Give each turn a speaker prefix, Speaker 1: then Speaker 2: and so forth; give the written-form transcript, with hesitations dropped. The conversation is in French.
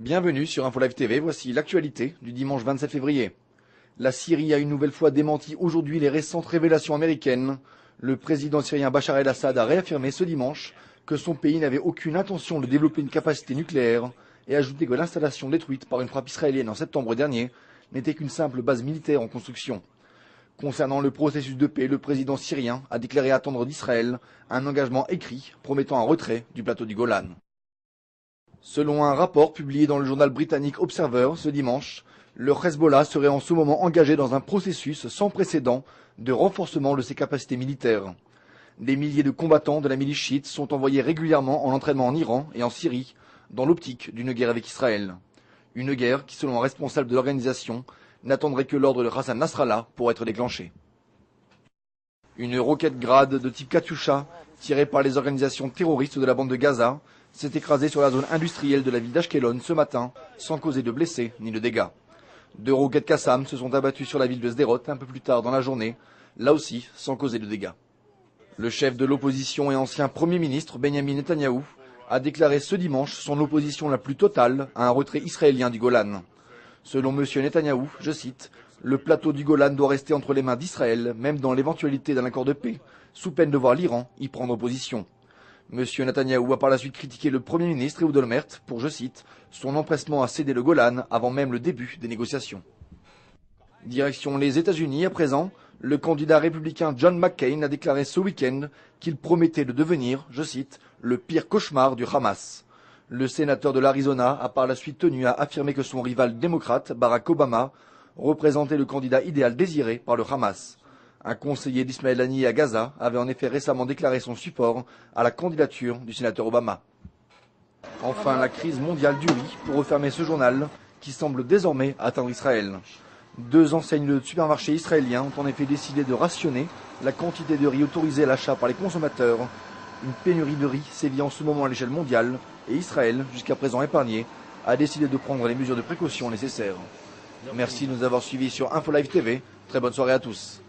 Speaker 1: Bienvenue sur InfoLive TV, voici l'actualité du dimanche 27 février. La Syrie a une nouvelle fois démenti aujourd'hui les récentes révélations américaines. Le président syrien Bachar el-Assad a réaffirmé ce dimanche que son pays n'avait aucune intention de développer une capacité nucléaire et ajouté que l'installation détruite par une frappe israélienne en septembre dernier n'était qu'une simple base militaire en construction. Concernant le processus de paix, le président syrien a déclaré attendre d'Israël un engagement écrit promettant un retrait du plateau du Golan. Selon un rapport publié dans le journal britannique Observer ce dimanche, le Hezbollah serait en ce moment engagé dans un processus sans précédent de renforcement de ses capacités militaires. Des milliers de combattants de la milice chiite sont envoyés régulièrement en entraînement en Iran et en Syrie, dans l'optique d'une guerre avec Israël. Une guerre qui, selon un responsable de l'organisation, n'attendrait que l'ordre de Hassan Nasrallah pour être déclenchée. Une roquette Grad de type Katyusha, tirée par les organisations terroristes de la bande de Gaza, s'est écrasée sur la zone industrielle de la ville d'Ashkelon ce matin, sans causer de blessés ni de dégâts. 2 roquettes Qassam se sont abattues sur la ville de Sderot un peu plus tard dans la journée, là aussi sans causer de dégâts. Le chef de l'opposition et ancien Premier ministre Benyamin Netanyahou a déclaré ce dimanche son opposition la plus totale à un retrait israélien du Golan. Selon M. Netanyahou, je cite, « Le plateau du Golan doit rester entre les mains d'Israël, même dans l'éventualité d'un accord de paix, sous peine de voir l'Iran y prendre position. » M. Netanyahou a par la suite critiqué le Premier ministre Ehud Olmert pour, je cite, « son empressement à céder le Golan avant même le début des négociations. » Direction les États-Unis à présent, le candidat républicain John McCain a déclaré ce week-end qu'il promettait de devenir, je cite, « le pire cauchemar du Hamas ». Le sénateur de l'Arizona a par la suite tenu à affirmer que son rival démocrate, Barack Obama, représentait le candidat idéal désiré par le Hamas. Un conseiller d'Ismaël Haniyeh à Gaza avait en effet récemment déclaré son support à la candidature du sénateur Obama. Enfin, la crise mondiale du riz pour refermer ce journal qui semble désormais atteindre Israël. 2 enseignes de supermarchés israéliens ont en effet décidé de rationner la quantité de riz autorisée à l'achat par les consommateurs. Une pénurie de riz sévit en ce moment à l'échelle mondiale et Israël, jusqu'à présent épargné, a décidé de prendre les mesures de précaution nécessaires. Merci de nous avoir suivis sur InfoLive TV. Très bonne soirée à tous.